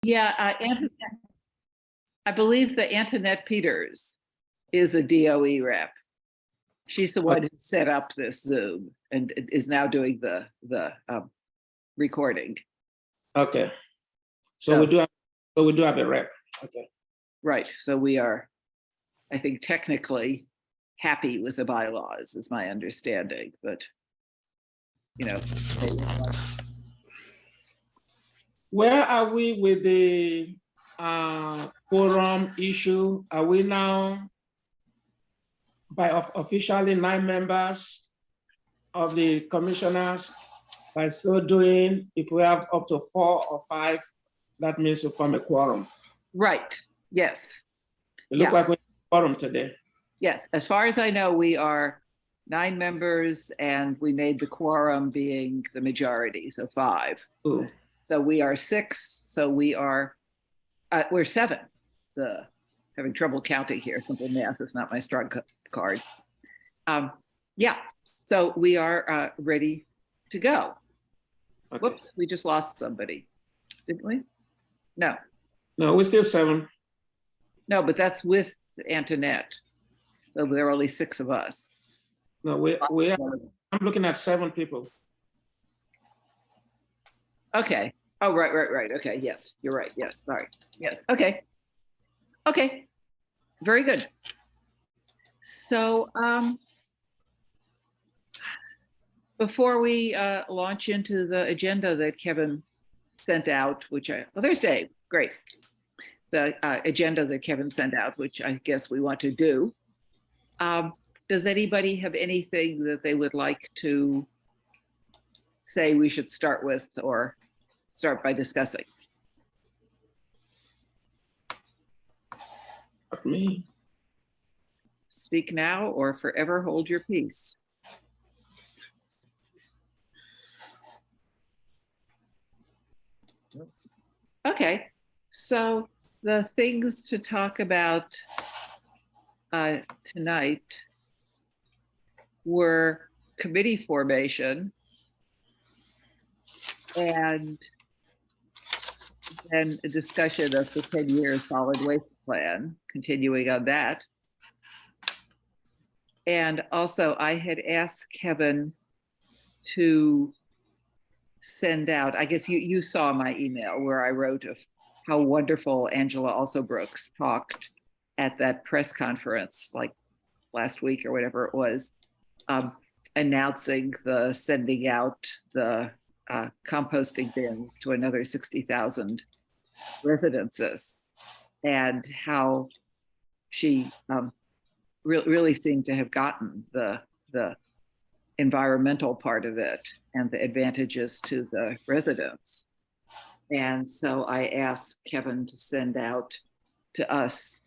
Yeah, I believe that Antoinette Peters is a DOE rep. She's the one who set up this Zoom and is now doing the recording. Okay. So we do have a rep. Okay. Right. So we are, I think, technically happy with the bylaws, is my understanding, but you know. Where are we with the quorum issue? Are we now officially 9 members of the commissioners? By so doing, if we have up to 4 or 5, that means we form a quorum. Right. Yes. It looks like we have a quorum today. Yes. As far as I know, we are 9 members, and we made the quorum being the majority, so 5. Ooh. So we are 6. So we are, we're 7. Having trouble counting here. Simple math is not my strong card. Yeah. So we are ready to go. Okay. Whoops, we just lost somebody, didn't we? No. No, we're still 7. No, but that's with Antoinette. So there are only 6 of us. No, I'm looking at 7 people. Okay. Oh, right. Okay, yes, you're right. Yes, sorry. Yes, okay. Okay, very good. So before we launch into the agenda that Kevin sent out, there's Dave, great. The agenda that Kevin sent out, which I guess we want to do. Does anybody have anything that they would like to say we should start with or start by discussing? Me. Speak now or forever hold your peace. Okay, so the things to talk about tonight were committee formation and then a discussion of the 10-year solid waste plan, continuing on that. And also I had asked Kevin to send out, I guess you saw my email where I wrote of how wonderful Angela Alsobrooks talked at that press conference like last week or whatever it was, announcing the sending out the composting bins to another 60,000 residences, and how she really seemed to have gotten the environmental part of it and the advantages to the residents. And so I asked Kevin to send out to us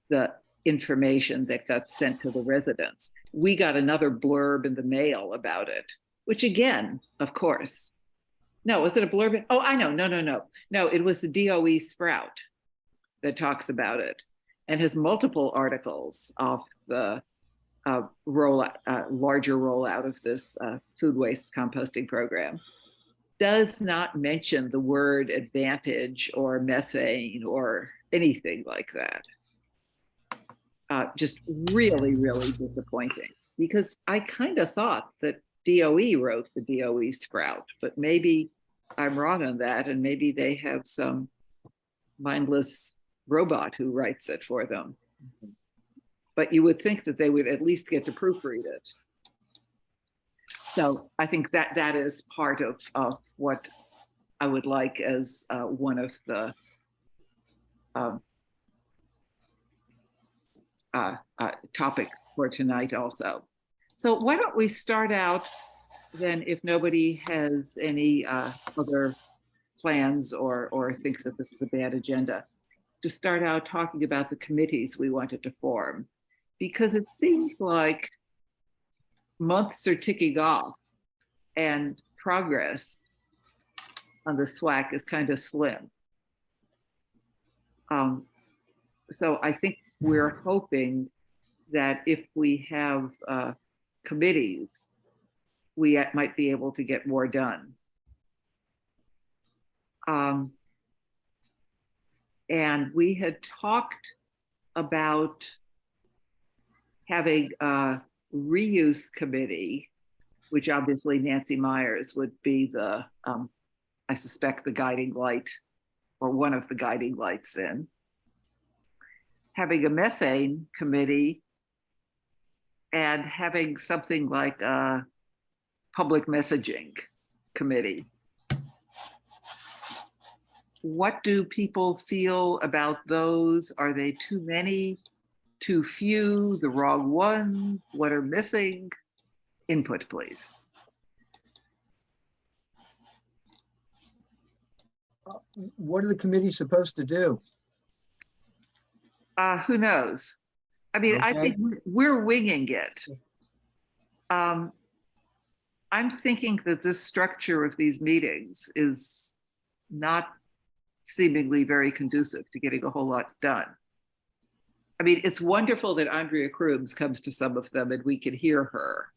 the information that got sent to the residents. We got another blurb in the mail about it, which again, of course, no, was it a blurb? Oh, I know, no, it was the DOE Sprout that talks about it and has multiple articles of the larger rollout of this food waste composting program. Does not mention the word advantage or methane or anything like that. Just really, really disappointing, because I kind of thought that DOE wrote the DOE Sprout, but maybe I'm wrong on that, and maybe they have some mindless robot who writes it for them. But you would think that they would at least get to proofread it. So I think that is part of what I would like as one of the topics for tonight also. So why don't we start out then, if nobody has any other plans or thinks that this is a bad agenda, to start out talking about the committees we wanted to form, because it seems like months are ticking off and progress on the SWAC is kind of slim. So I think we're hoping that if we have committees, we might be able to get more done. And we had talked about having a reuse committee, which obviously Nancy Myers would be the, I suspect, the guiding light or one of the guiding lights in. Having a methane committee and having something like a public messaging committee. What do people feel about those? Are they too many, too few, the wrong ones? What are missing? Input, please. What are the committees supposed to do? Who knows? I mean, I Okay. think we're winging it. I'm thinking that this structure of these meetings is not seemingly very conducive to getting a whole lot done. I mean, it's wonderful that Andrea Krooms comes to some of them and we can hear her.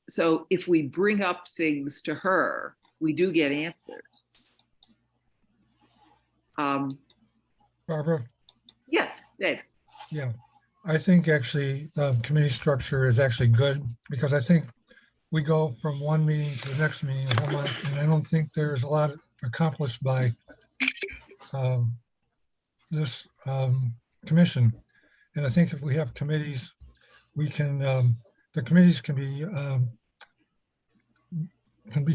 So if we bring up things to her, we do get answers. Barbara? Yes, Dave. Yeah, I think actually committee structure is actually good because I think we go from one meeting to the next meeting a whole month, and I don't think there's a lot accomplished by this commission. And I think if we have committees, we can, the committees can be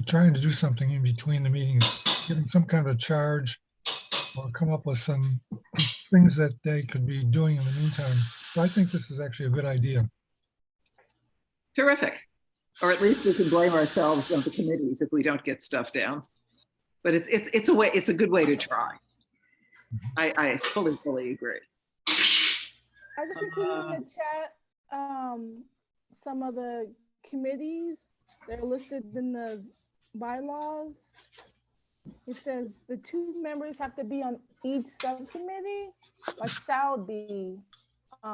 trying to do something in between the meetings, give them some kind of a charge or come up with some things that they could be doing in the meantime. So I think this is actually a good idea. Terrific. Or at least we can blame ourselves on the committees if we don't get stuff down. But it's a good way to try. I fully agree. I just included in the chat some of the committees. They're listed in the bylaws. It says the 2 members have to be on each subcommittee, or shall be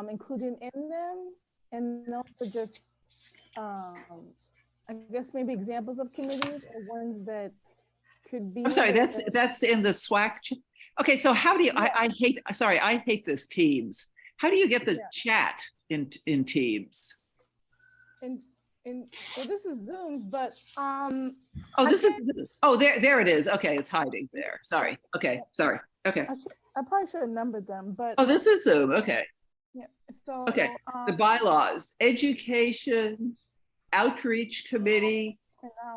included in them. And those are just, I guess maybe examples of committees or ones that could be. I'm sorry, that's in the SWAC. Okay, so how do you, I hate this Teams. How do you get the chat in Teams? Well, this is Zoom, but there it is. Okay, it's hiding there. Sorry. Okay, sorry. Okay. I probably should have numbered them, but this is Zoom. Okay. yeah. So Okay. The bylaws: education, outreach committee,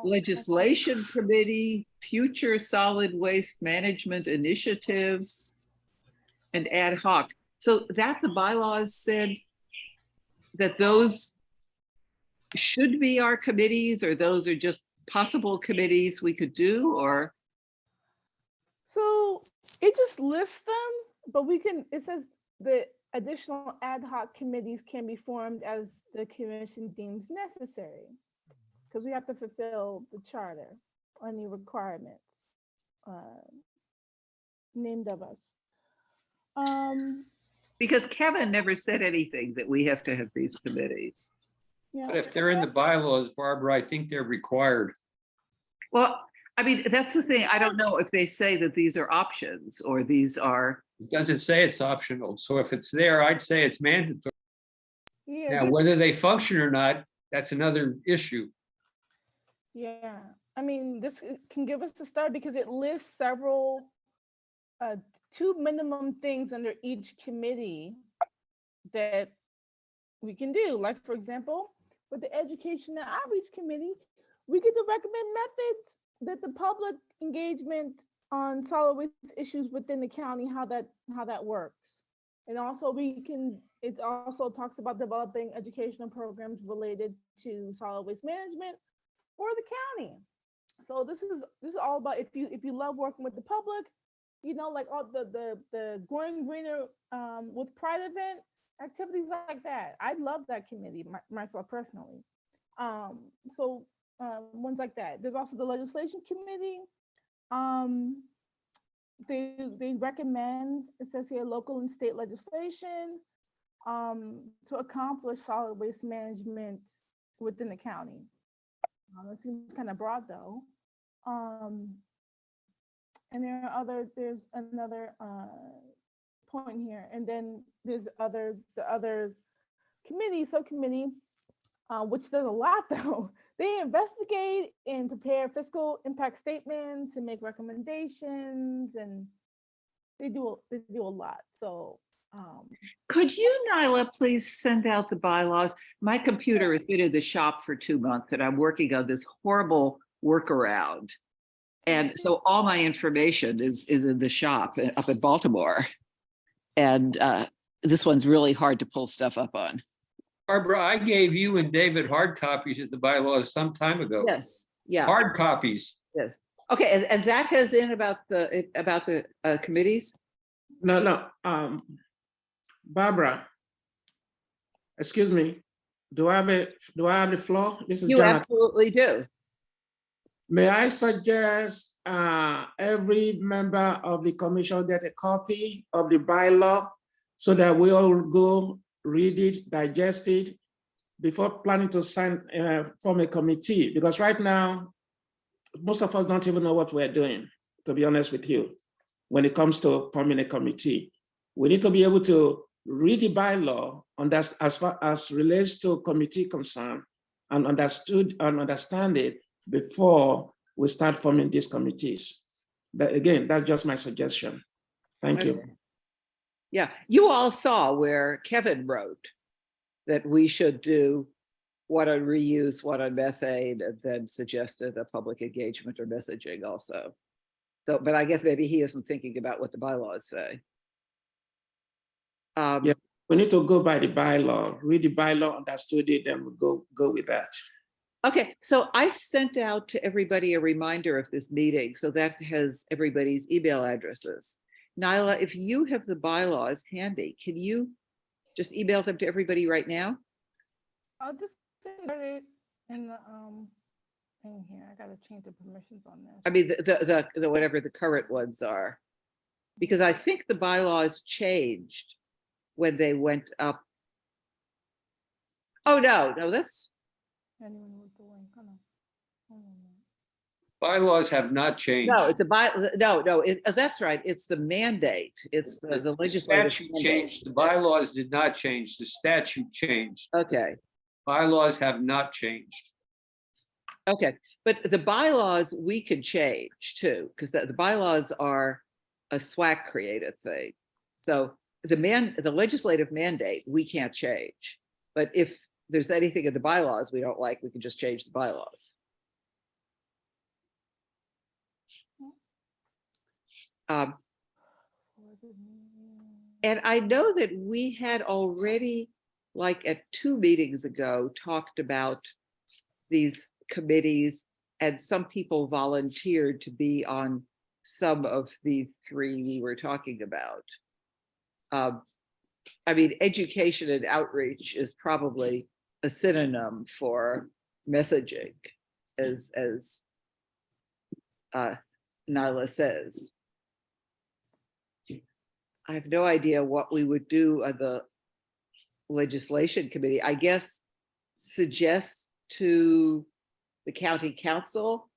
legislation committee, future solid waste management initiatives, and ad hoc. So that the bylaws said that those should be our committees, or those are just possible committees we could do, or? So it just lists them, but it says the additional ad hoc committees can be formed as the commission deems necessary, because we have to fulfill the charter, any requirements named of us. Because Kevin never said anything that we have to have these committees. Yeah. But if they're in the bylaws, Barbara, I think they're required. Well, I mean, that's the thing. I don't know if they say that these are options or these are. It doesn't say it's optional. So if it's there, I'd say it's mandatory. Yeah. Now, whether they function or not, that's another issue. Yeah. I mean, this can give us a start because it lists several, 2 minimum things under each committee that we can do. Like, for example, with the Education and Outreach Committee, we get to recommend methods that the public engagement on solid waste issues within the county, how that works. And also it also talks about developing educational programs related to solid waste management for the county. So this is all about if you love working with the public, like all the Going Greener with Pride event, activities like that. I love that committee myself personally. So ones like that. There's also the legislation committee. They recommend, it says here, local and state legislation to accomplish solid waste management within the county. That seems kind of broad though. And there's another point here, and then there's the other committee, subcommittee, which does a lot though. They investigate and prepare fiscal impact statements and make recommendations, and they do a lot. So Could you, Nyla, please send out the bylaws? My computer has been in the shop for 2 months and I'm working on this horrible workaround. And so all my information is in the shop up in Baltimore. And this one's really hard to pull stuff up on. Barbara, I gave you and David hard copies of the bylaws some time ago. Yes, yeah, Hard copies. yes. Okay, and that has in about the committees? No. Barbara, excuse me. Do I have the floor? This is You Jonathan. absolutely do. May I suggest every member of the commission get a copy of the bylaw so that we all go read it, digest it before planning to form a committee? Because right now, most of us don't even know what we're doing, to be honest with you, when it comes to forming a committee. We need to be able to read the bylaw as far as relates to committee concern and understand it before we start forming these committees. But again, that's just my suggestion. Thank you. Yeah, you all saw where Kevin wrote that we should do what on reuse, what on methane, and then suggested a public engagement or messaging also. So, but I guess maybe he isn't thinking about what the bylaws say. Yeah, we need to go by the bylaw, read the bylaw, understood it, then we'll go with that. Okay, so I sent out to everybody a reminder of this meeting, so that has everybody's email addresses. Nyla, if you have the bylaws handy, can you just email them to everybody right now? I'll just put it in the thing here. I gotta change the permissions on this. I mean, the whatever the current ones are, because I think the bylaws changed when they went up. Oh, no, that's, Anyone with the link? Hold on. Bylaws have not changed. no, it's no, that's right. It's the mandate. It's the The legislative statute mandate. changed. The bylaws did not change. The statute changed. Okay, Bylaws have not changed. okay. But the bylaws we can change too, because the bylaws are a SWAC created thing. So the legislative mandate, we can't change. But if there's anything in the bylaws we don't like, we can just change the bylaws. And I know that we had already, like at 2 meetings ago, talked about these committees, and some people volunteered to be on some of the 3 we were talking about. I mean, education and outreach is probably a synonym for messaging, as Nyla says. I have no idea what we would do on the legislation committee. I guess suggest to the county council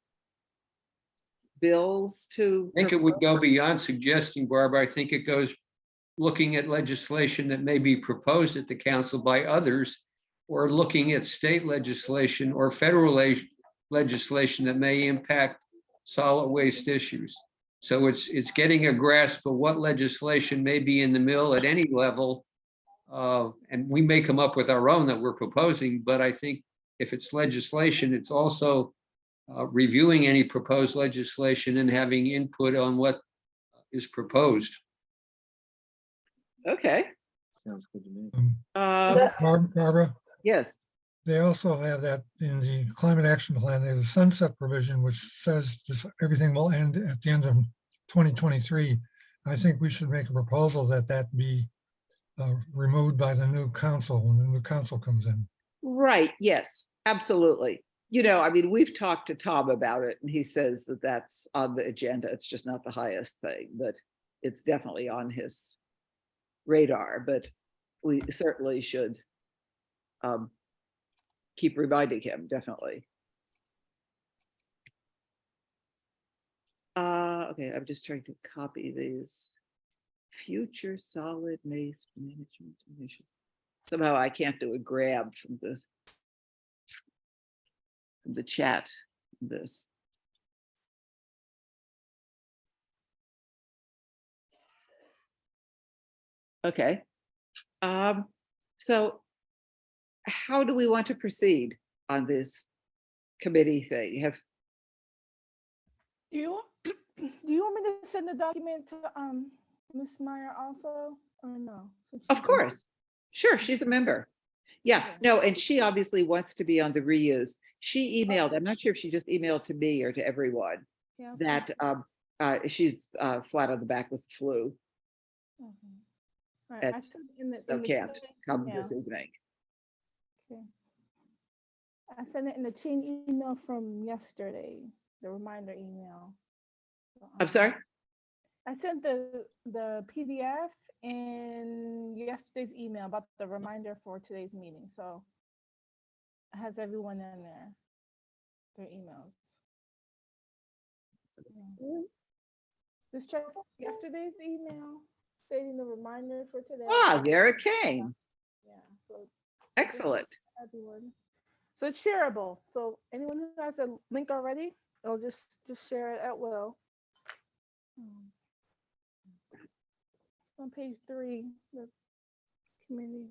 bills to. I think it would go beyond suggesting, Barbara. I think it goes looking at legislation that may be proposed at the council by others, or looking at state legislation or federal legislation that may impact solid waste issues. So it's getting a grasp of what legislation may be in the mill at any level. And we may come up with our own that we're proposing, but I think if it's legislation, it's also reviewing any proposed legislation and having input on what is proposed. Okay. Sounds good to me. Barbara, Yes. they also have that in the climate action plan, there's a sunset provision, which says everything will end at the end of 2023. I think we should make a proposal that be removed by the new council when the new council comes in. Right. Yes, absolutely. You know, I mean, we've talked to Tom about it and he says that that's on the agenda. It's just not the highest thing, but it's definitely on his radar, but we certainly should keep reminding him, definitely. Okay, I'm just trying to copy these. Future solid waste management initiatives. Somehow I can't do a grab from this. From the chat, this. Okay. So how do we want to proceed on this committee thing? Do you, do you want me to send the document to Ms. Meyer also, or no? Since Of she's a- course. Sure, she's a member. Yeah, Okay. no, and she obviously wants to be on the reuse. She emailed, I'm not sure if she just emailed to me or to everyone, Yeah, that she's flat on the back with the flu, okay. All right, and I sent in the, so in the can't chain come email. this evening. Okay. I sent it in the chain email from yesterday, the reminder email. So, I'm sorry? I sent the PDF in yesterday's email about the reminder for today's meeting, so it has everyone in there, their emails. Yeah. Just check yesterday's email stating the reminder for today. Ah, there it came. Yeah, so Excellent. everyone. So it's shareable. So anyone who has a link already, they'll just share it at will. On page 3, the committees.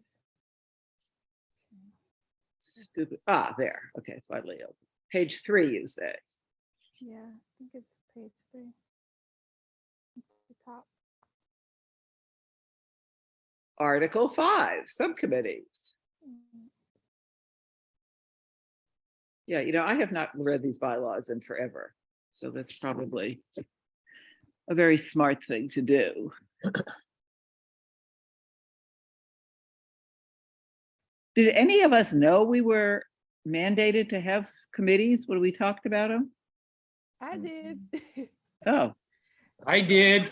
Stupid. Ah, there. Okay, finally open. Page 3, you say. Yeah, I think it's page 3. The top. Article 5, subcommittees. Mhm. Yeah, I have not read these bylaws in forever. So that's probably a very smart thing to do. Did any of us know we were mandated to have committees when we talked about them? I did. Oh, I did,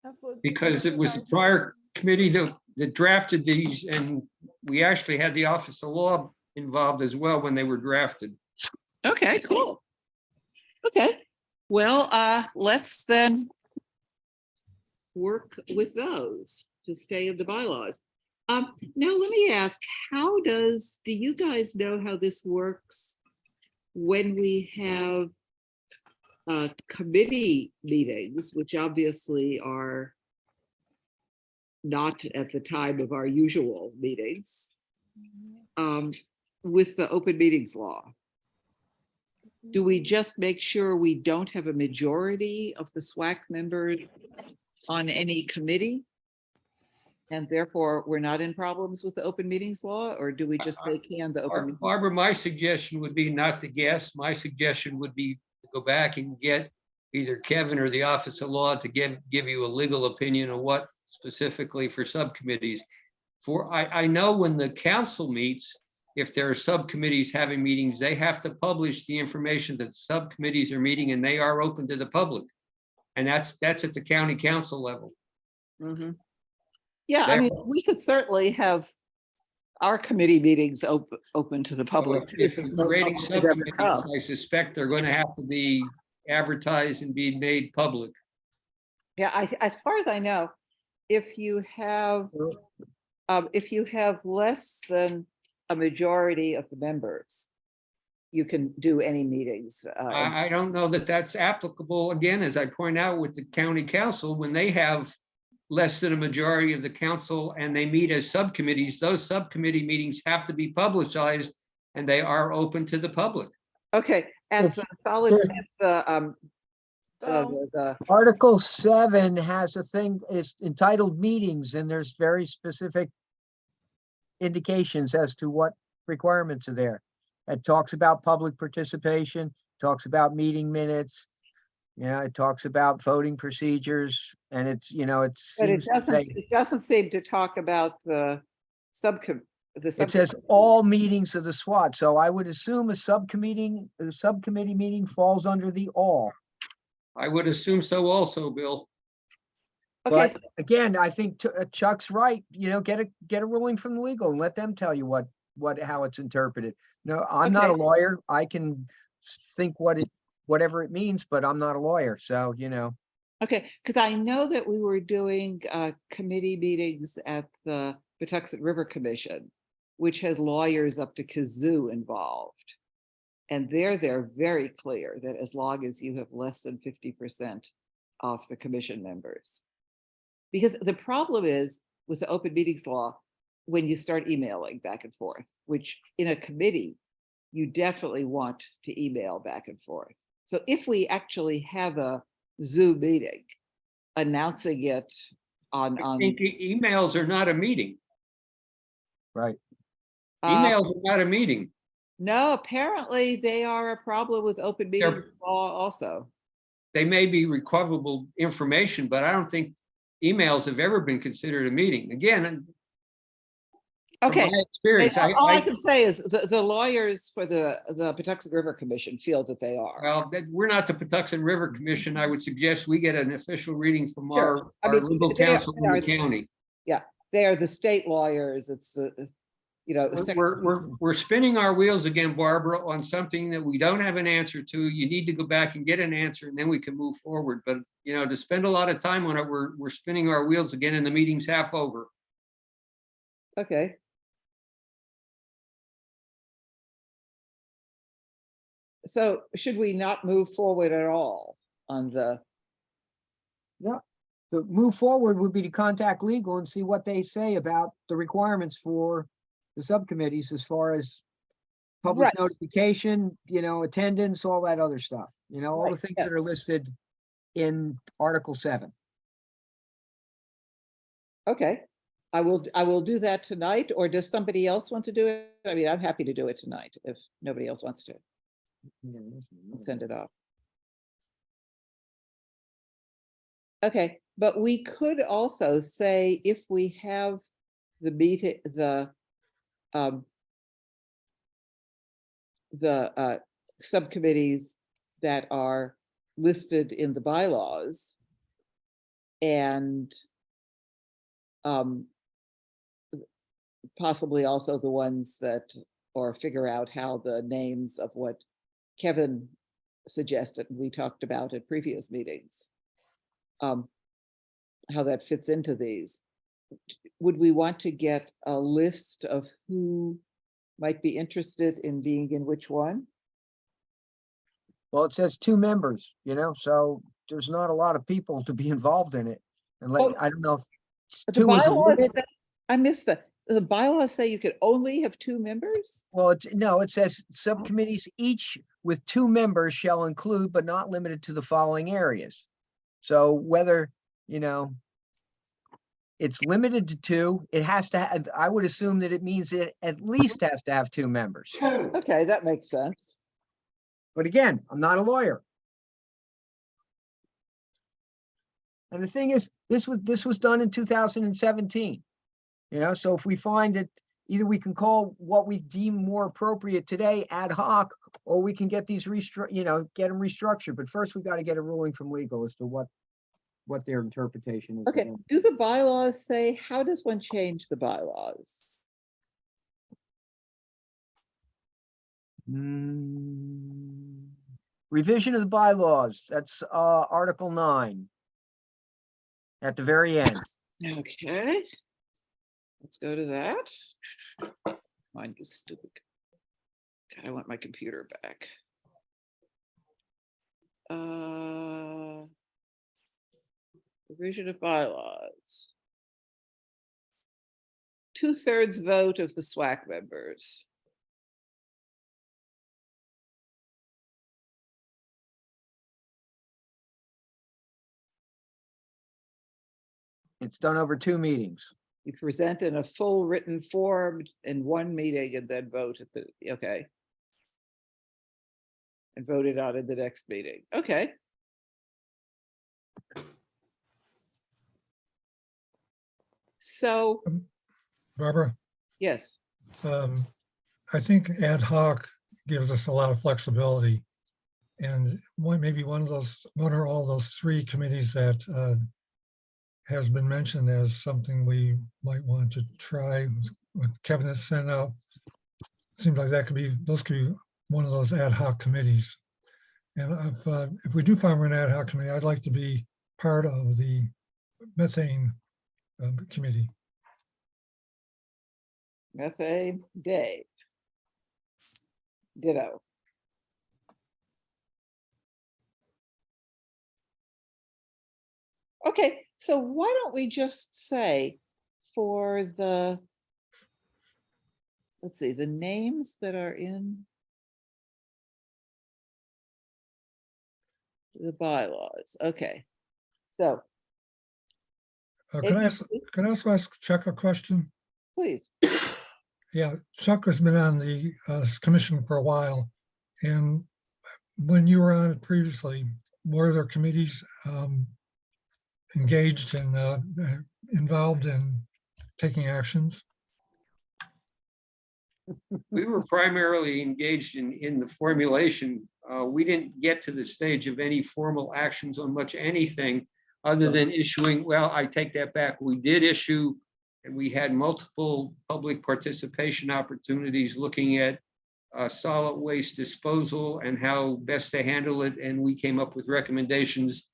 That's what. because it was the prior committee that drafted these, and we actually had the Office of Law involved as well when they were drafted. okay, cool. Okay, well, let's then work with those to stay in the bylaws. Now let me ask, do you guys know how this works when we have committee meetings, which obviously are not at the time of our usual meetings, with the open meetings law? Do we just make sure we don't have a majority of the SWAC members on any committee? And therefore, we're not in problems with the open meetings law, or do we just say can the open? Barbara, my suggestion would be not to guess. My suggestion would be to go back and get either Kevin or the Office of Law to give you a legal opinion on what specifically for subcommittees. I know when the council meets, if there are subcommittees having meetings, they have to publish the information that subcommittees are meeting, and they are open to the public. And that's at the county council level. Mhm. Yeah, I mean, we could certainly have our committee meetings open to the So public. If too, you're so creating public is ever subcommittees, comes. I suspect they're going to have to be advertised and be made public. Yeah, as far as I know, if you have less than a majority of the members, you can do any meetings. I don't know that that's applicable, again, as I point out with the county council, when they have less than a majority of the council and they meet as subcommittees, those subcommittee meetings have to be publicized and they are open to the public. Okay, and If- the solid, if- So, the Article 7 has a thing, it's entitled meetings, and there's very specific indications as to what requirements are there. It talks about public participation, talks about meeting minutes. Yeah, it talks about voting procedures, and it's, it but it seems to say, doesn't seem to talk about the subcommittee. it says all meetings of the SWAT, so I would assume a subcommittee meeting falls under the all. I would assume so also, Bill. Okay, But again, I think Chuck's right, get a ruling from the legal and let them tell you how it's interpreted. No, I'm not a Okay. lawyer. I can think whatever it means, but I'm not a lawyer, so. Okay, because I know that we were doing committee meetings at the Patuxent River Commission, which has lawyers up to kazoo involved. And they're very clear that as long as you have less than 50% of the commission members. Because the problem is with the open meetings law, when you start emailing back and forth, which in a committee, you definitely want to email back and forth. So if we actually have a Zoom meeting, announcing it on, I think emails are not a meeting. Right. Emails are not a meeting. no, apparently they are a problem with open meeting law also. They may be recoverable information, but I don't think emails have ever been considered a meeting. Again, from Okay, my experience, all I can say is the lawyers for the Patuxent River Commission feel that they are. well, we're not the Patuxent River Commission. I would suggest we get an official reading from Sure. I our mean, legal they are- counsel they in are- the county. They are the state lawyers. It's the, you know, We're spinning our wheels again, Barbara, on something that we don't have an answer to. You need to go back and get an answer, and then we can move forward. But, you know, to spend a lot of time on it, we're spinning our wheels again, and the meeting's half over. okay. So should we not move forward at all on the, The move forward would be to contact legal and see what they say about the requirements for the subcommittees as far as public Right. notification, you know, attendance, all that other stuff, you know, all the Right, things that are yes. listed in Article 7. okay. I will do that tonight, or does somebody else want to do it? I mean, I'm happy to do it tonight if nobody else wants to. I'll send it off. Okay, but we could also say if we have the meeting, the subcommittees that are listed in the bylaws and possibly also the ones that, or figure out how the names of what Kevin suggested, we talked about at previous meetings, how that fits into these. Would we want to get a list of who might be interested in being in which one? Well, it says 2 members, you know, so there's not a lot of people to be involved in it. And Oh, like, I don't know if But the 2 is a bylaws limit. say- I missed that. The bylaws say you could only have 2 members? Well, it says subcommittees each with 2 members shall include, but not limited to the following areas. So whether, you know, it's limited to 2, it has to have, I would assume that it means it at least has to have 2 members. Okay, that makes sense. But again, I'm not a lawyer. And the thing is, this was done in 2017. You know, so if we find that either we can call what we deem more appropriate today ad hoc, or we can get these get them restructured. But first, we've got to get a ruling from legal as to what their interpretation is. Okay, do the bylaws say, how does one change the bylaws? Revision of the bylaws, that's Article 9. At the very end. Okay. Let's go to that. Mine was stupid. God, I want my computer back. Revision of bylaws. 2/3 vote of the SWAC members. It's done over 2 meetings. You present in a full written form in one meeting and then vote at the, okay. And voted on in the next meeting. Okay. So, Barbara, yes, I think ad hoc gives us a lot of flexibility. And maybe one or all those 3 committees that has been mentioned as something we might want to try, what Kevin has sent out. Seems like those could be one of those ad hoc committees. And if we do find an ad hoc committee, I'd like to be part of the methane committee. Methane, Dave. Ditto. Okay, so why don't we just say for the, let's see, the names that are in the bylaws. Okay, so Can I also ask Chuck a question? please. Yeah, Chuck has been on the commission for a while. And when you were on it previously, were there committees engaged and involved in taking actions? We were primarily engaged in the formulation. We didn't get to the stage of any formal actions on much anything other than issuing, well, I take that back. We did issue, and we had multiple public participation opportunities looking at solid waste disposal and how best to handle it. And we came up with recommendations,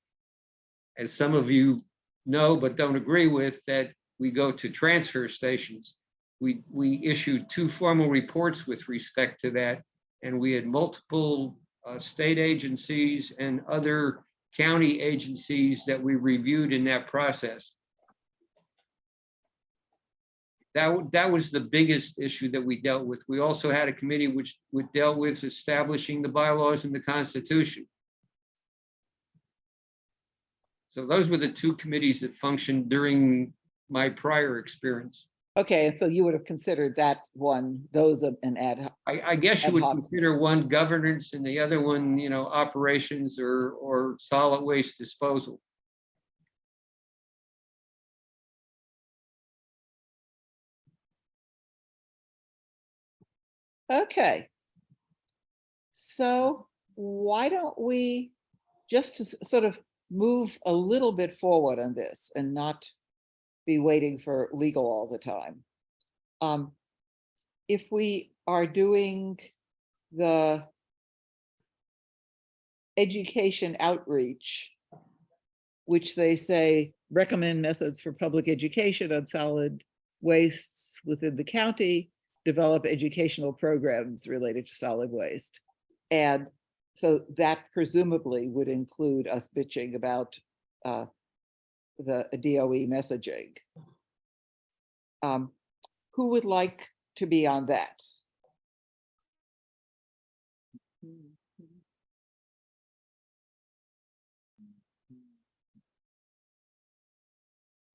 as some of you know but don't agree with, that we go to transfer stations. We issued 2 formal reports with respect to that, and we had multiple state agencies and other county agencies that we reviewed in that process. That was the biggest issue that we dealt with. We also had a committee which dealt with establishing the bylaws and the Constitution. So those were the 2 committees that functioned during my prior experience. Okay, so you would have considered that one, those of an ad hoc. I guess you would Ad hoc. consider one governance and the other one, you know, operations or solid waste disposal. Okay. So why don't we, just to sort of move a little bit forward on this and not be waiting for legal all the time. If we are doing the education outreach, which they say recommend methods for public education on solid wastes within the county, develop educational programs related to solid waste. And so that presumably would include us bitching about the DOE messaging. Who would like to be on that?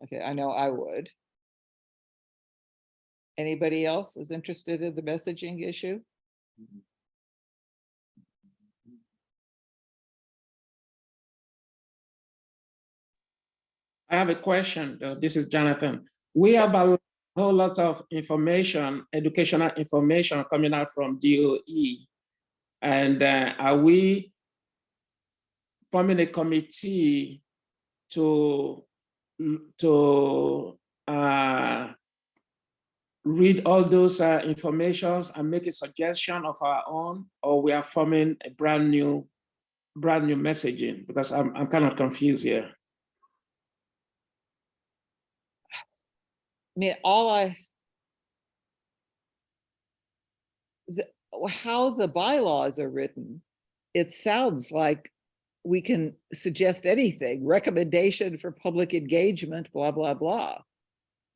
Okay, I know I would. Anybody else is interested in the messaging issue? I have a question, though. This is Jonathan. We have a whole lot of information, educational information coming out from DOE. And are we forming a committee to read all those informations and make a suggestion of our own, or we are forming a brand new messaging? Because I'm kind of confused here. I mean, how the bylaws are written, it sounds like we can suggest anything, recommendation for public engagement, blah, blah, blah.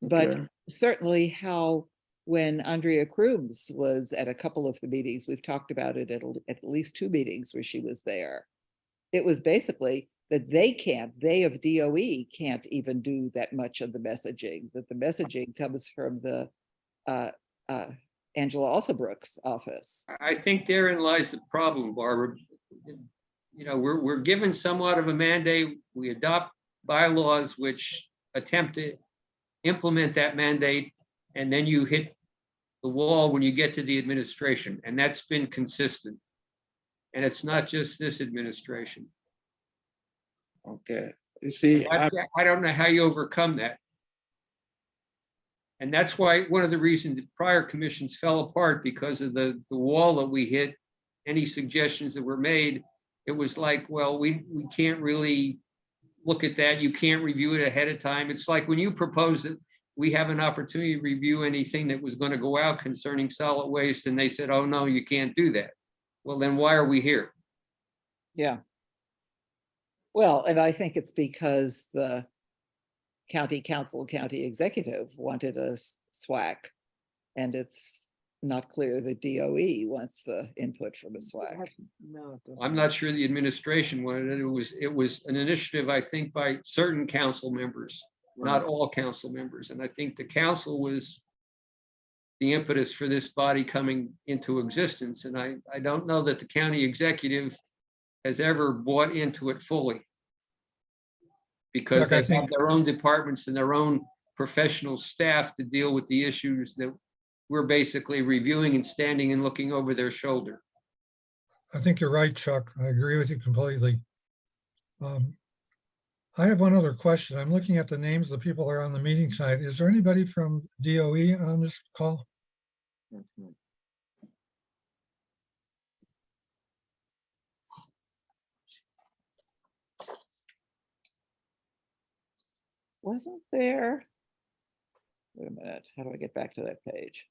But Okay. certainly how, when Andrea Krooms was at a couple of the meetings, we've talked about it at least 2 meetings where she was there, it was basically that they of DOE can't even do that much of the messaging, that the messaging comes from the Angela Alsobrooks office. I think therein lies the problem, Barbara. You know, we're given somewhat of a mandate. We adopt bylaws which attempt to implement that mandate, and then you hit the wall when you get to the administration, and that's been consistent. And it's not just this administration. Okay. You see, I don't know how you overcome that. And that's why one of the reasons that prior commissions fell apart, because of the wall that we hit. Any suggestions that were made, it was like, well, we can't really look at that. You can't review it ahead of time. It's like when you propose that we have an opportunity to review anything that was going to go out concerning solid waste, and they said, oh, no, you can't do that. Well, then why are we here? Yeah. Well, and I think it's because the county council, county executive wanted a SWAC, and it's not clear the DOE wants the input from a SWAC. No, it doesn't. I'm not sure the administration wanted it. It was an initiative, I think, by certain council members, not all council members. And I think the council was the impetus for this body coming into existence. And I don't know that the county executive has ever bought into it fully, because Chuck, I they have think- their own departments and their own professional staff to deal with the issues that we're basically reviewing and standing and looking over their shoulder. I think you're right, Chuck. I agree with you completely. I have one other question. I'm looking at the names of the people that are on the meeting side. Is there anybody from DOE on this call? Wasn't there? Wait a minute, how do I get back to that page?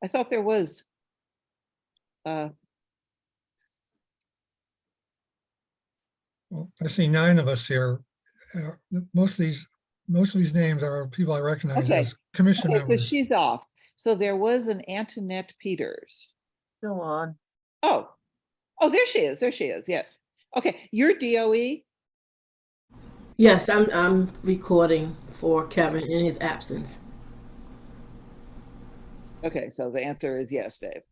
I thought there was. Well, I see 9 of us here. Most of these names are people I recognize Okay. as commission Okay, so members. she's off. So there was an Antoinette Peters. Still on. Oh, there she is. There she is. Yes. Okay, you're DOE. Yes, I'm recording for Kevin in his absence. Okay, so the answer is yes, Dave.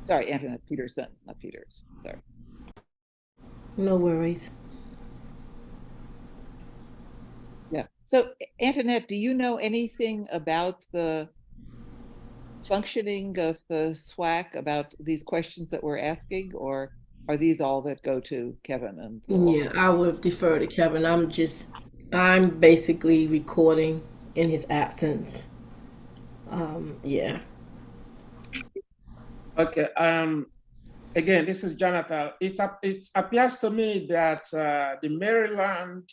Sorry, Antoinette Peterson, not Peters. Sorry. No worries. Yeah. So Antoinette, do you know anything about the functioning of the SWAC, about these questions that we're asking, or are these all that go to Kevin and Laura? Yeah, I would defer to Kevin. I'm basically recording in his absence. Yeah. Okay, again, this is Jonathan. It appears to me that the Maryland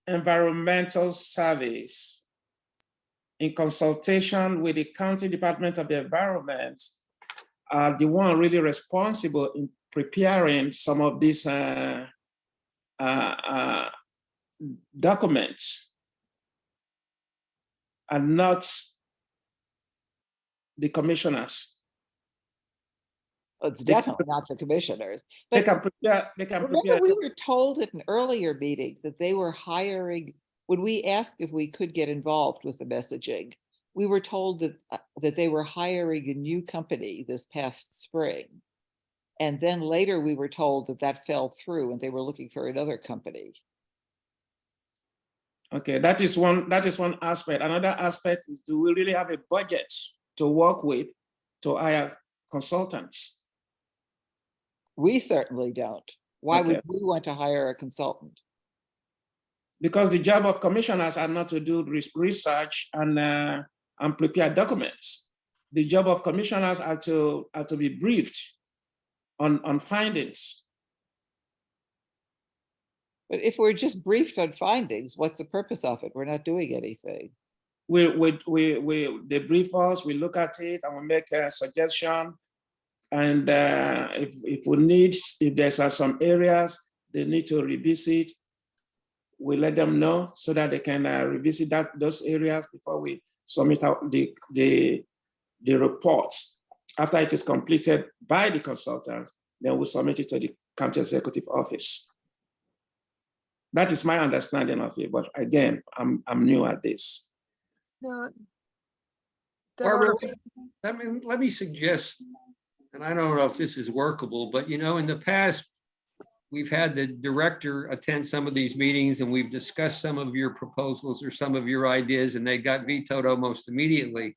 Environmental Service, in consultation with the County Department of the Environment, are the one really responsible in preparing some of these documents, and not the commissioners. It's They can- definitely not the commissioners. They But can prepare. They can remember, prepare. we were told at an earlier meeting that they were hiring, when we asked if we could get involved with the messaging, we were told that they were hiring a new company this past spring. And then later we were told that that fell through and they were looking for another company. Okay, that is one aspect. Another aspect is, do we really have a budget to work with to hire consultants? We certainly don't. Why Okay. would we want to hire a consultant? Because the job of commissioners are not to do research and prepare documents. The job of commissioners are to be briefed on findings. But if we're just briefed on findings, what's the purpose of it? We're not doing anything. They brief us, we look at it, and we make a suggestion. And if there's some areas they need to revisit, we let them know so that they can revisit those areas before we submit out the reports. After it is completed by the consultants, then we submit it to the county executive office. That is my understanding of it, but again, I'm new at this. No. Barbara, let me suggest, and I don't know if this is workable, but in the past, we've had the director attend some of these meetings and we've discussed some of your proposals or some of your ideas, and they got vetoed almost immediately.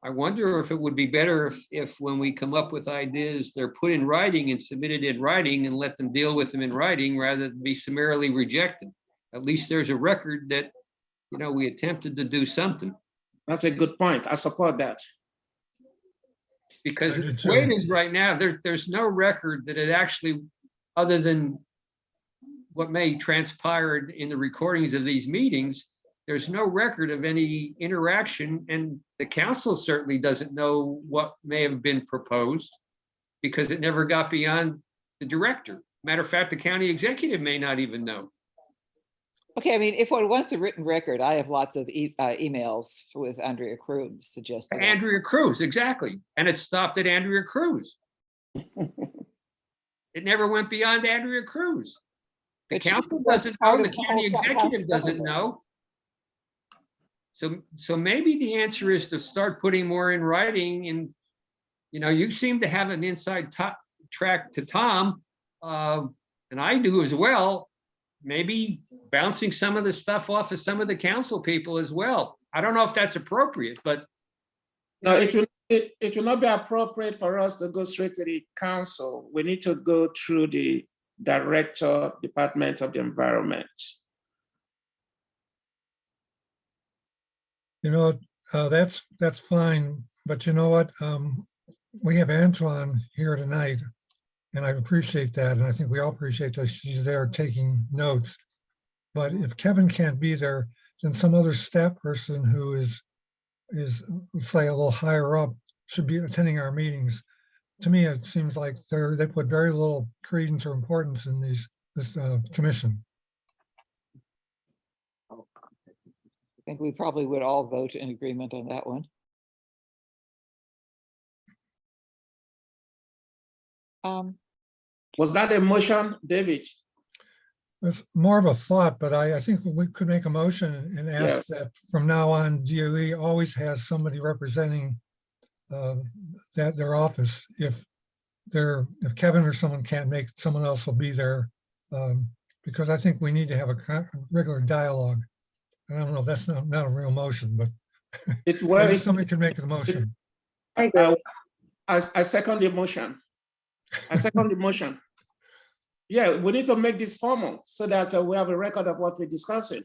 I wonder if it would be better if when we come up with ideas, they're put in writing and submitted in writing and let them deal with them in writing rather than be summarily rejected. At least there's a record that, we attempted to do something. That's a good point. I support that. Because I do the way it too. is right now, there's no record that it actually, other than what may transpire in the recordings of these meetings, there's no record of any interaction, and the council certainly doesn't know what may have been proposed because it never got beyond the director. Matter of fact, the county executive may not even know. Okay, I mean, if one wants a written record, I have lots of emails with Andrea Cruz suggesting. Andrea Cruz, exactly. And it stopped at Andrea Cruz. It never went beyond Andrea Cruz. The But she council was doesn't part know, of the the county whole executive council doesn't know. So maybe the answer is to start putting more in writing, and, you know, you seem to have an inside track to Tom, and I do as well. Maybe bouncing some of the stuff off of some of the council people as well. I don't know if that's appropriate, but. No, it will not be appropriate for us to go straight to the council. We need to go through the director, Department of the Environment. You know, that's fine, but you know what? We have Antoine here tonight, and I appreciate that, and I think we all appreciate that she's there taking notes. But if Kevin can't be there, then some other staff person who is let's say a little higher up should be attending our meetings. To me, it seems like they put very little credence or importance in this commission. I think we probably would all vote in agreement on that one. Was that a motion, David? It's more of a thought, but I think we could make a motion and ask that from now on, DOE always has somebody representing their office. If Kevin or someone can't make it, someone else will be there, because I think we need to have a regular dialogue. I don't know if that's not a real motion, but It's where maybe somebody can make the motion. I second the motion. I second the motion. Yeah, we need to make this formal so that we have a record of what we're discussing.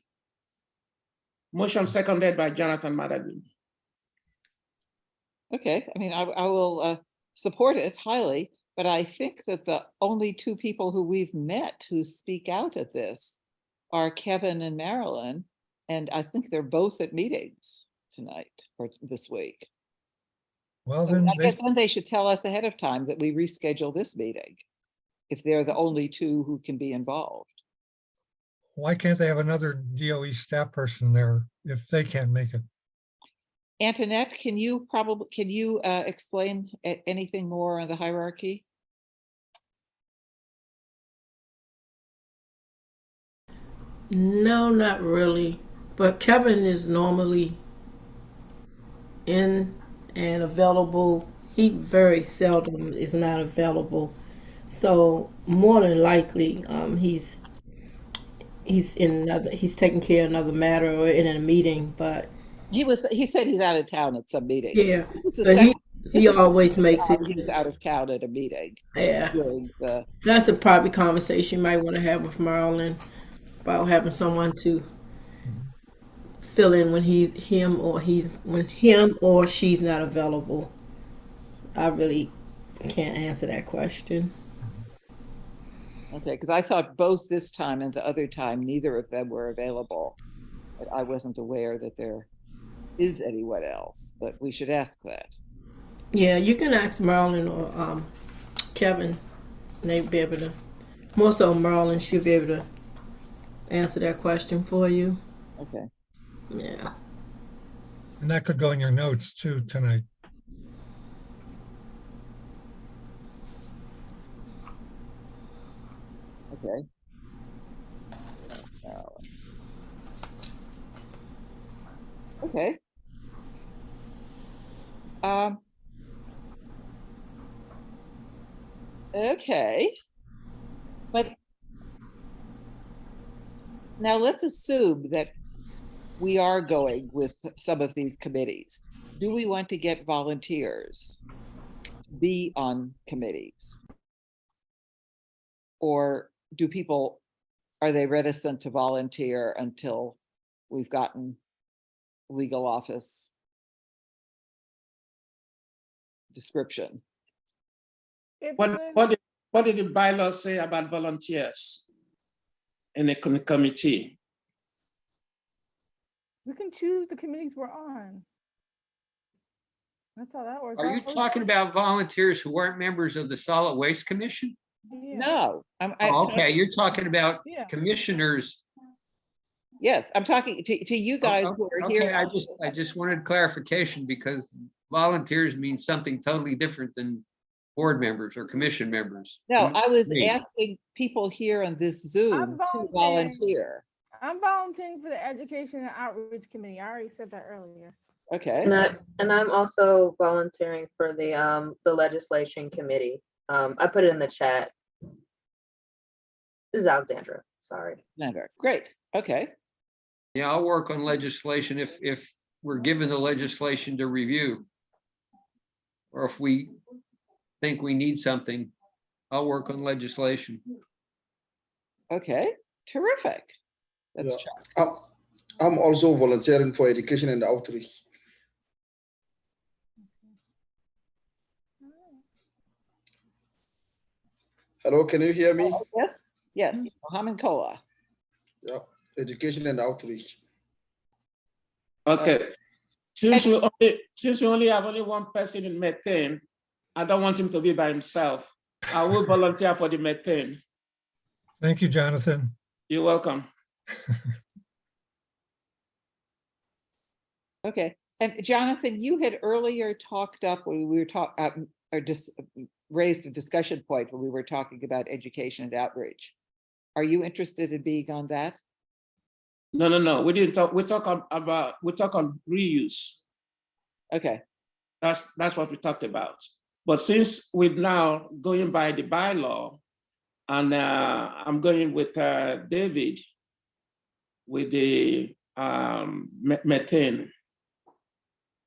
Motion seconded by Jonathan Madabi. Okay, I mean, I will support it highly, but I think that the only two people who we've met who speak out at this are Kevin and Marilyn, and I think they're both at meetings tonight or this week. Well, So then I guess then they should tell us ahead of time that we reschedule this meeting if they're the only two who can be involved. why can't they have another DOE staff person there if they can't make it? Antoinette, can you explain anything more on the hierarchy? No, not really. But Kevin is normally in and available. He very seldom is not available. So more than likely, he's taking care of another matter or in a meeting. But He said he's out of town at some meeting. yeah, This is the but second he always makes it. he's out of town at a meeting. Yeah, During the, that's a probably conversation you might want to have with Marilyn about having someone to fill in when him or she's not available. I really can't answer that question. okay, because I thought both this time and the other time, neither of them were available. But I wasn't aware that there is anyone else, but we should ask that. Yeah, you can ask Marilyn or Kevin. They'd be able to. More so, Marilyn. She'll be able to answer that question for you. Okay. Yeah. And that could go in your notes too tonight. Okay. Okay. Okay. But now let's assume that we are going with some of these committees. Do we want to get volunteers to be on committees? Or are they reticent to volunteer until we've gotten legal office description? It's What been- did the bylaws say about volunteers? in a committee. We can choose the committees we're on. That's how that works. Are you talking about volunteers who aren't members of the Solid Waste Commission? Yeah. No, Oh, okay, you're talking about Yeah. commissioners. yes, I'm talking to you guys who are Okay, here. I just wanted clarification because volunteers means something totally different than board members or commission members. No, I was Me. asking people here on this Zoom to volunteer. I'm volunteering for the Education and Outreach Committee. I already said that earlier. Okay, And I'm also volunteering for the legislation committee. I put it in the chat. This is Alexandra, sorry. Leonard, great, okay. Yeah, I'll work on legislation if we're given the legislation to review. Or if we think we need something, I'll work on legislation. Okay, terrific. That's Yeah. Chuck. I'm also volunteering for education and outreach. Hello, can you hear me? Oh, yes, yes, Mohammed Kola. Yeah, education and outreach. Okay. Since we only have one person in methane, I don't want him to be by himself. I will volunteer for the methane. Thank you, Jonathan. You're welcome. Okay, and Jonathan, you had earlier talked up when we were talking, or just raised a discussion point when we were talking about education and outreach. Are you interested in being on that? No. We didn't talk. We talk on reuse. Okay, That's what we talked about. But since we're now going by the bylaw, and I'm going with David with the methane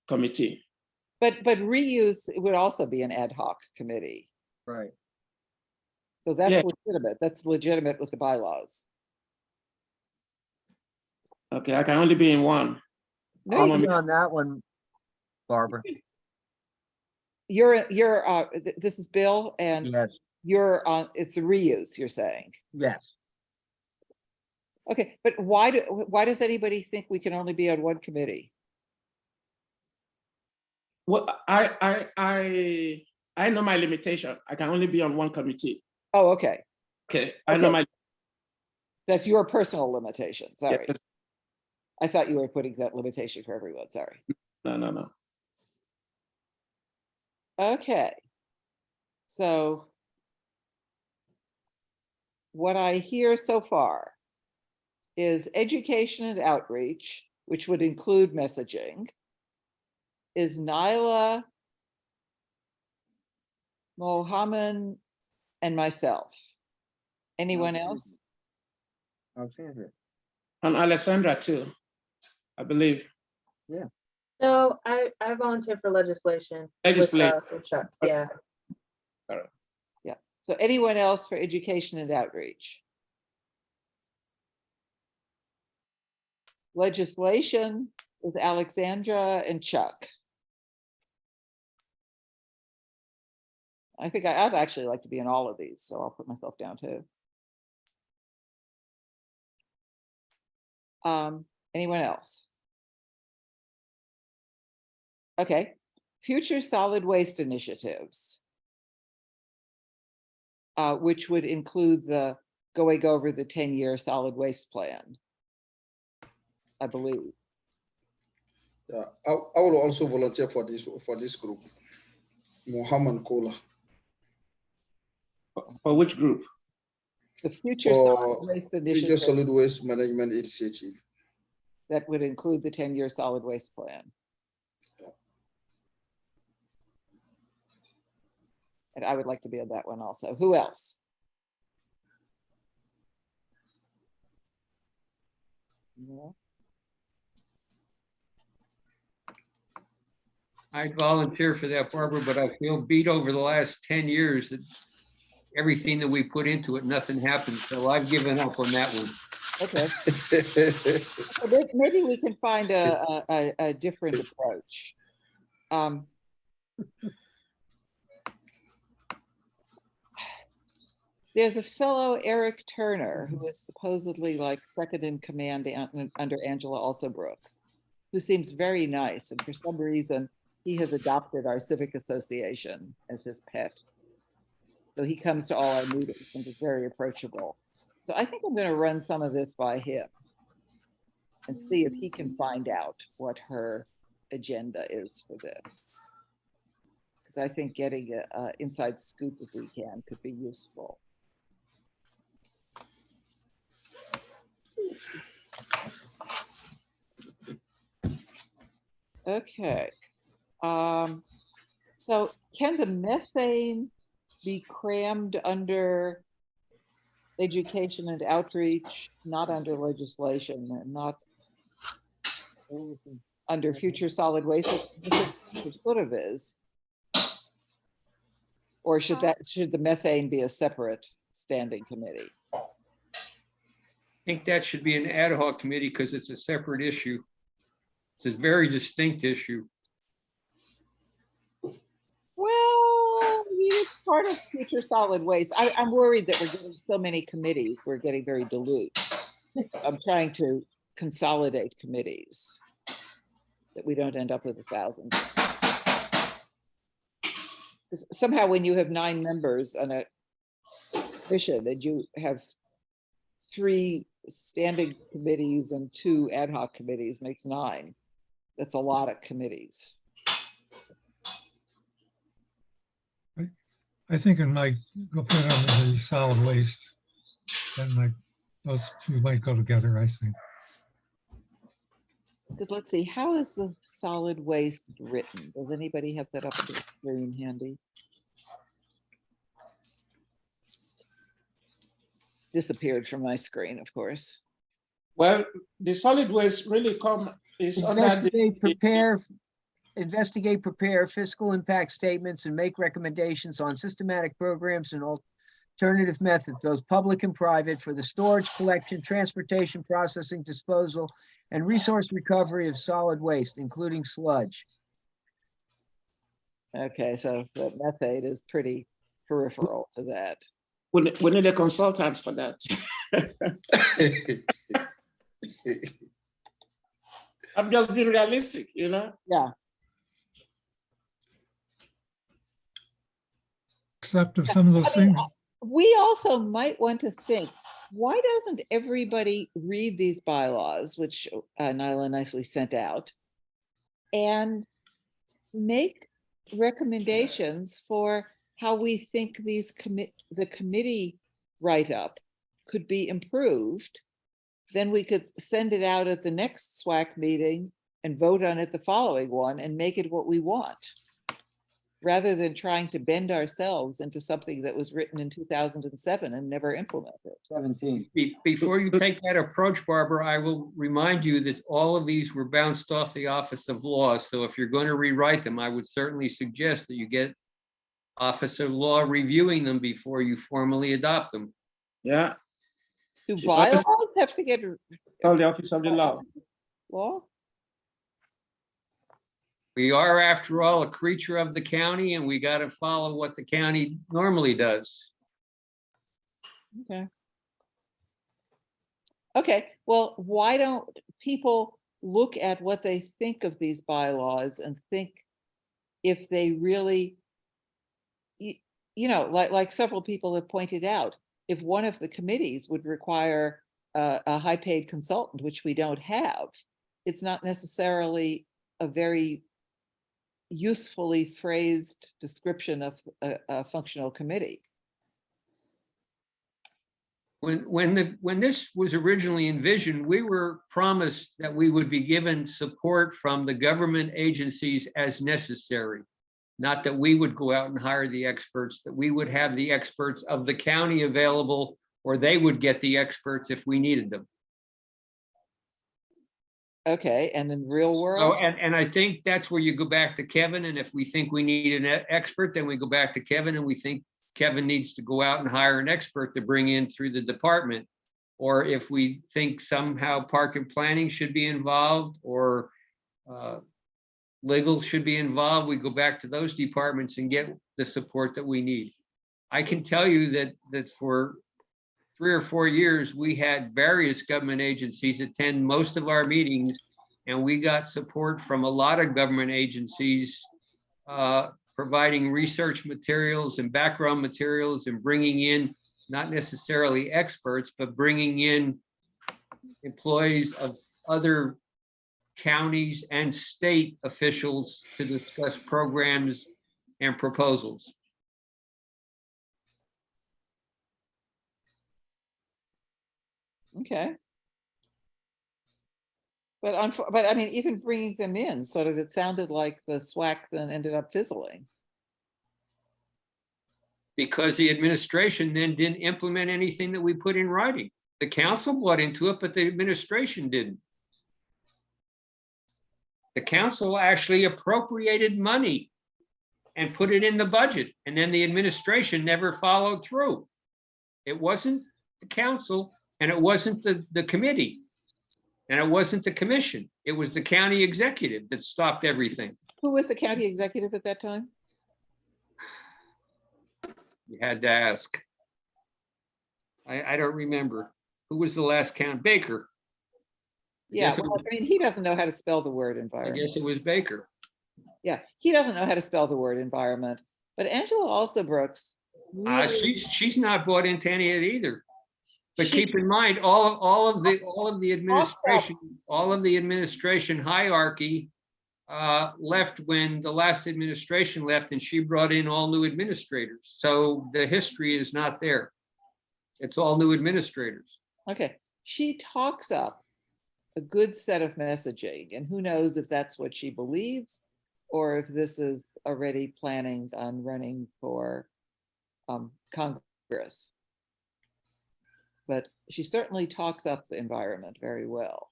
committee. but reuse would also be an ad hoc committee. Right. So that's Yeah. legitimate. That's legitimate with the bylaws. Okay, I can only be in one. No, I'm you on- Be on that one, Barbara. this is Bill and Yes, you're on, it's a reuse, you're saying. yes. Okay, but why does anybody think we can only be on one committee? Well, I know my limitation. I can only be on one committee. Oh, okay. Okay, I know Okay. my. That's your personal limitation. Sorry. Yes. I thought you were putting that limitation for everyone. Sorry. No. Okay. So what I hear so far is education and outreach, which would include messaging, is Nyla, Mohammed, and myself. Anyone else? Alexandra. And Alessandra too, I believe. No, I volunteer for legislation. Legislation. With Chuck, yeah. So anyone else for education and outreach? Legislation is Alexandra and Chuck. I think I'd actually like to be in all of these, so I'll put myself down too. Anyone else? Okay, future solid waste initiatives. Which would include the going over the 10-year solid waste plan, I believe. Yeah, I will also volunteer for this group. Mohammed Kola. For which group? The future For solid waste Future initiative Solid Waste Management Initiative. that would include the 10-year solid waste plan. And I would like to be on that one also. Who else? Yeah. I volunteer for that, Barbara, but I feel beat over the last 10 years that everything that we put into it, nothing happens. So I've given up on that one. Okay. So maybe we can find a different approach. there's a fellow, Eric Turner, who is supposedly like second in command under Angela Also Brooks, who seems very nice. And for some reason, he has adopted our civic association as his pet. So he comes to all our meetings and is very approachable. So I think I'm going to run some of this by him and see if he can find out what her agenda is for this. Because I think getting an inside scoop, if we can, could be useful. Okay. So can the methane be crammed under education and outreach, not under legislation, and not under future solid waste? It sort of is. Or should the methane be a separate standing committee? I think that should be an ad hoc committee because it's a separate issue. It's a very distinct issue. Well, it's part of future solid waste. I'm worried that we're getting so many committees, we're getting very dilute. I'm trying to consolidate committees that we don't end up with 1,000. Somehow when you have 9 members on a commission and you have 3 standing committees and 2 ad hoc committees makes 9. That's a lot of committees. I think it might go put it under the solid waste. Then those two might go together, I think. Because let's see, how is the solid waste written? Does anybody have that up on the screen handy? Disappeared from my screen, of course. Well, the solid waste really is under Investigate, prepare fiscal impact statements and make recommendations on systematic programs and alternative methods, both public and private, for the storage, collection, transportation, processing, disposal, and resource recovery of solid waste, including sludge. Okay, so the methane is pretty peripheral to that. We need a consultant for that. I'm just being realistic, you know? Yeah. Except of some of those things. We also might want to think, why doesn't everybody read these bylaws, which Nyla nicely sent out, and make recommendations for how we think these the committee write-up could be improved? Then we could send it out at the next SWAC meeting and vote on it the following one and make it what we want, rather than trying to bend ourselves into something that was written in 2007 and never implemented. 17. Before you take that approach, Barbara, I will remind you that all of these were bounced off the Office of Law. So if you're going to rewrite them, I would certainly suggest that you get Office of Law reviewing them before you formally adopt them. Yeah. Do bylaws have to get Tell the Office of the Law. law? We are, after all, a creature of the county, and we got to follow what the county normally does. Okay. Okay, well, why don't people look at what they think of these bylaws and think if they really, you know, like several people have pointed out, if one of the committees would require a high-paid consultant, which we don't have, it's not necessarily a very usefully phrased description of a functional committee. When this was originally envisioned, we were promised that we would be given support from the government agencies as necessary. Not that we would go out and hire the experts, that we would have the experts of the county available, or they would get the experts if we needed them. Okay, and in real world? Oh, and I think that's where you go back to Kevin, and if we think we need an expert, then we go back to Kevin, and we think Kevin needs to go out and hire an expert to bring in through the department. Or if we think somehow park and planning should be involved, or legal should be involved, we go back to those departments and get the support that we need. I can tell you that for 3 or 4 years, we had various government agencies attend most of our meetings, and we got support from a lot of government agencies providing research materials and background materials and bringing in not necessarily experts, but bringing in employees of other counties and state officials to discuss programs and proposals. Okay. But I mean, even bringing them in, sort of, it sounded like the SWAC then ended up fizzling. Because the administration then didn't implement anything that we put in writing. The council bought into it, but the administration didn't. The council actually appropriated money and put it in the budget, and then the administration never followed through. It wasn't the council, and it wasn't the committee, and it wasn't the commission. It was the county executive that stopped everything. Who was the county executive at that time? You had to ask. I don't remember. Who was the last count? Baker. Yeah, guess it well, was- I mean, he doesn't know how to spell the word I environment. guess it was Baker. Yeah, he doesn't know how to spell the word environment. But Angela also Brooks. Really, She's not bought into any of it either. But She- keep in mind, all of the administration hierarchy left when the last administration left, and she brought in all new administrators. So the history is not there. It's all new administrators. Okay, she talks up a good set of messaging, and who knows if that's what she believes, or if this is already planning on running for Congress. But she certainly talks up the environment very well.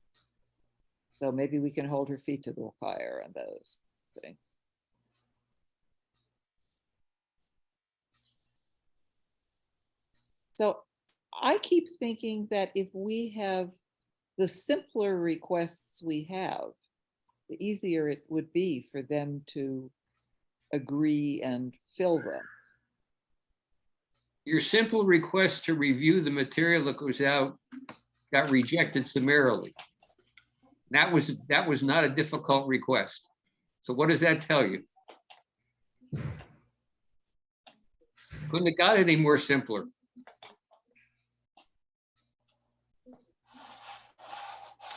So maybe we can hold her feet to the fire on those things. So I keep thinking that if we have the simpler requests we have, the easier it would be for them to agree and fill them. Your simple request to review the material that goes out got rejected summarily. That was not a difficult request. So what does that tell you? Couldn't have got any more simpler.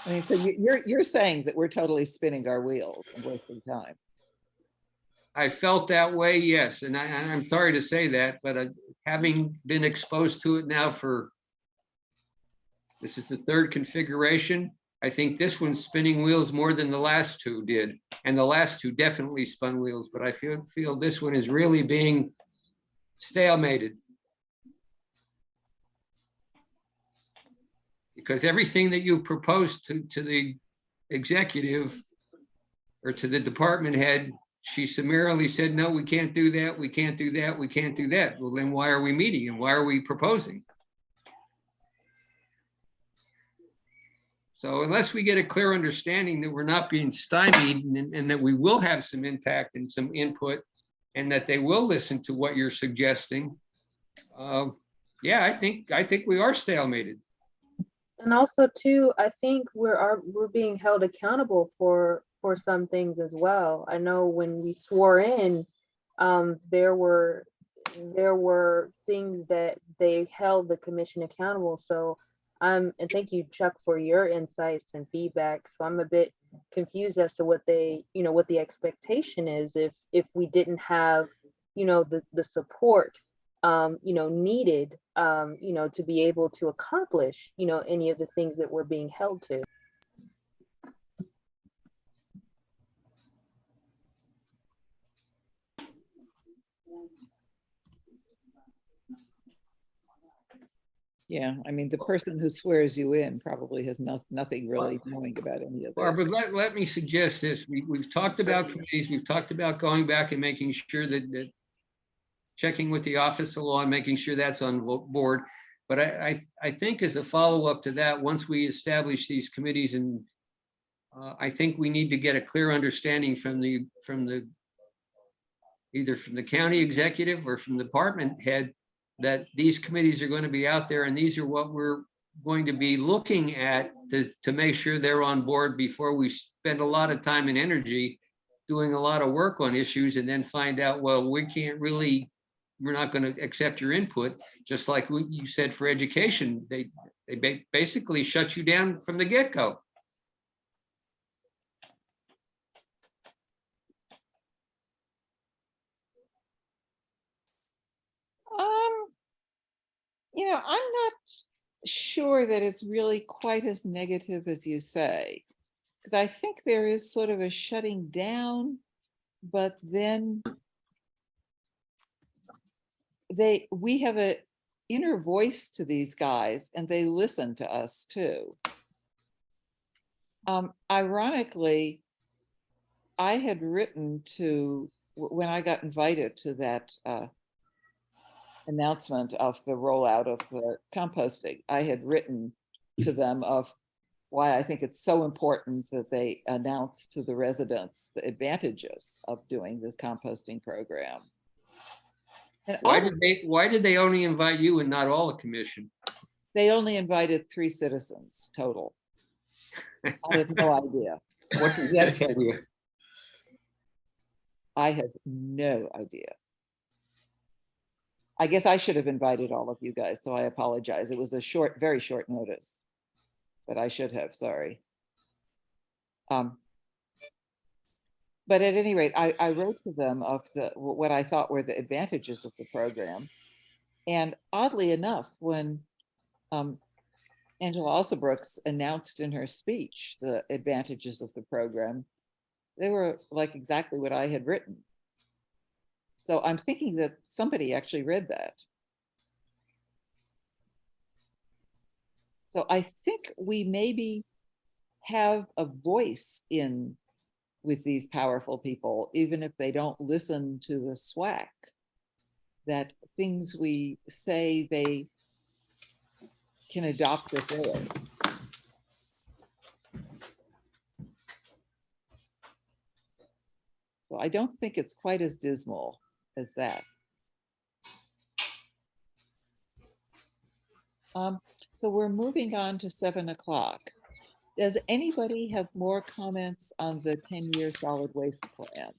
I mean, so you're saying that we're totally spinning our wheels and wasting time. I felt that way, yes, and I'm sorry to say that, but having been exposed to it now this is the third configuration. I think this one's spinning wheels more than the last two did, and the last two definitely spun wheels. But I feel this one is really being stalemated, because everything that you proposed to the executive or to the department head, she summarily said, no, we can't do that, we can't do that, we can't do that. Well, then why are we meeting and why are we proposing? So unless we get a clear understanding that we're not being stymied and that we will have some impact and some input and that they will listen to what you're suggesting, yeah, I think we are stalemated. And also too, I think we're being held accountable for some things as well. I know when we swore in, there were things that they held the commission accountable. So and thank you, Chuck, for your insights and feedback. So I'm a bit confused as to what what the expectation is if we didn't have, the support, needed, to be able to accomplish, any of the things that we're being held to. Yeah, I mean, the person who swears you in probably has nothing really knowing about any of this. Barbara, let me suggest this. We've talked about committees, we've talked about going back and making sure that checking with the Office of Law and making sure that's on board. But I think as a follow-up to that, once we establish these committees, and I think we need to get a clear understanding from either from the county executive or from the department head, that these committees are going to be out there and these are what we're going to be looking at to make sure they're on board before we spend a lot of time and energy doing a lot of work on issues and then find out, well, we can't really, we're not going to accept your input. Just like you said for education, they basically shut you down from the get-go. I'm not sure that it's really quite as negative as you say, because I think there is sort of a shutting down, but then we have a inner voice to these guys and they listen to us too. Ironically, I had written to, when I got invited to that announcement of the rollout of the composting, I had written to them of why I think it's so important that they announce to the residents the advantages of doing this composting program. And Why did they only invite you and not all the commission? they only invited 3 citizens total. I have no idea. What does that tell you? I have no idea. I guess I should have invited all of you guys, so I apologize. It was a short, very short notice, but I should have, sorry. But at any rate, I wrote to them of what I thought were the advantages of the program. And oddly enough, when Angela Alsobrooks announced in her speech the advantages of the program, they were like exactly what I had written. So I'm thinking that somebody actually read that. So I think we maybe have a voice in with these powerful people, even if they don't listen to the SWAC, that things we say they can adopt with theirs. So I don't think it's quite as dismal as that. So we're moving on to 7 o'clock. Does anybody have more comments on the 10-year solid waste plan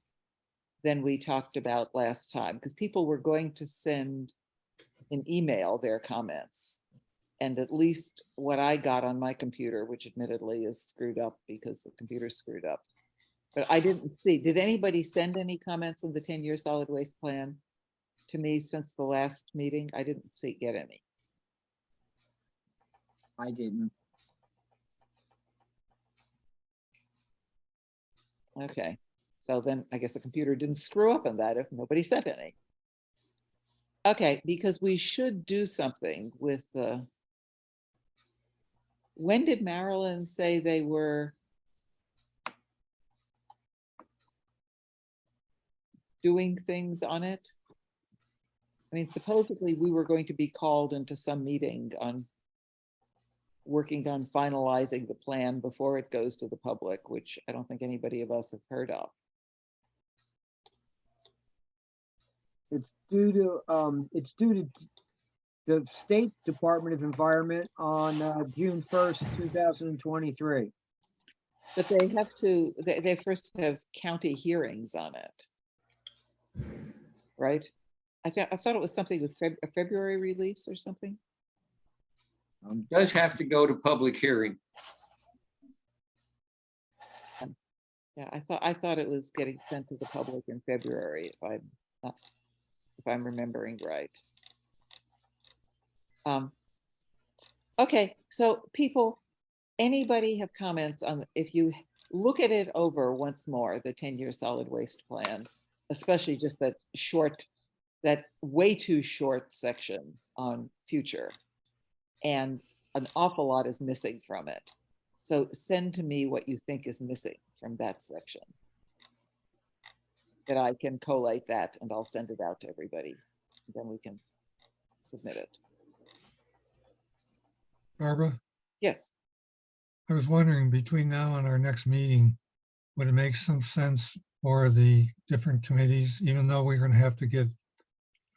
than we talked about last time? Because people were going to send an email their comments. And at least what I got on my computer, which admittedly is screwed up because the computer's screwed up, but I didn't see, did anybody send any comments on the 10-year solid waste plan to me since the last meeting? I didn't get any. I didn't. Okay, so then I guess the computer didn't screw up on that if nobody sent any. Okay, because we should do something with the, when did Maryland say they were doing things on it? I mean, supposedly we were going to be called into some meeting on working on finalizing the plan before it goes to the public, which I don't think anybody of us have heard of. It's due to the State Department of Environment on June 1st, 2023. But they have to, they first have county hearings on it, right? I thought it was something with a February release or something. Does have to go to public hearing. Yeah, I thought it was getting sent to the public in February, if I'm remembering right. Okay, so people, anybody have comments on, if you look at it over once more, the 10-year solid waste plan, especially just that short, that way too short section on future, and an awful lot is missing from it. So send to me what you think is missing from that section, that I can collate that and I'll send it out to everybody. Then we can submit it. Barbara, Yes. I was wondering, between now and our next meeting, would it make some sense for the different committees, even though we're going to have to get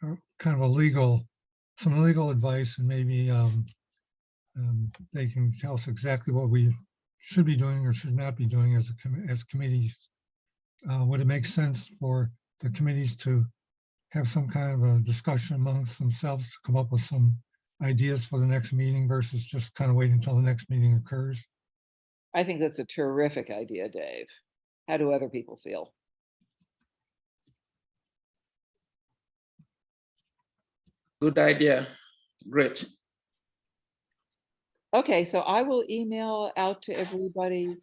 kind of a legal some legal advice, and maybe they can tell us exactly what we should be doing or should not be doing as as committees. Would it make sense for the committees to have some kind of a discussion amongst themselves to come up with some ideas for the next meeting versus just kind of waiting until the next meeting occurs? I think that's a terrific idea, Dave. How do other people feel? Good idea. Great. Okay, so I will email out to everybody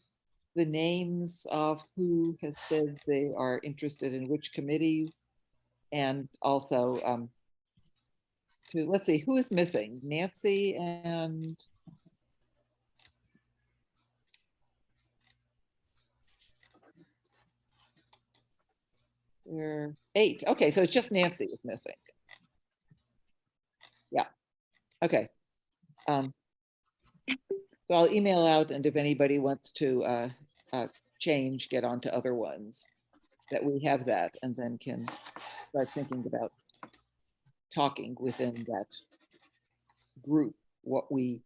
the names of who has said they are interested in which committees. And also let's see, who is missing? Nancy and there are 8. Okay, so it's just Nancy is missing. Yeah. Okay. So I'll email out, and if anybody wants to change, get onto other ones, that we have that, and then can start thinking about talking within that group, what we,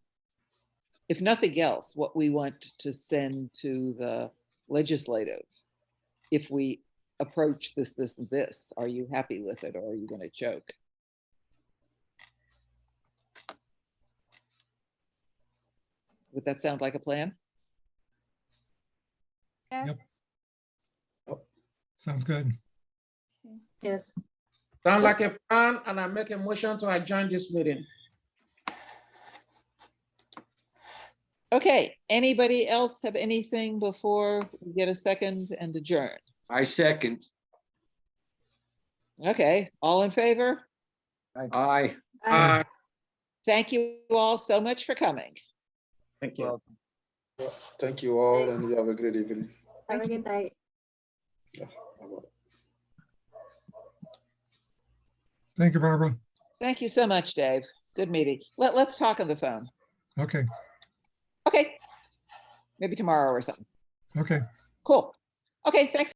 if nothing else, what we want to send to the legislative. If we approach this, and this, are you happy with it, or are you going to choke? Would that sound like a plan? Yes. Yep. Sounds good. Yes. Sound like a plan, and I make a motion to adjourn this meeting. Okay, anybody else have anything before we get a second and adjourn? I second. Okay, all in favor? Aye. Thank you all so much for coming. Thank you. Thank you all, and you have a great evening. Have a good night. Yeah, bye-bye. Thank you, Barbara. Thank you so much, Dave. Good meeting. Let's talk on the phone. Okay, Okay. Maybe tomorrow or something. okay. Cool. Okay, thanks.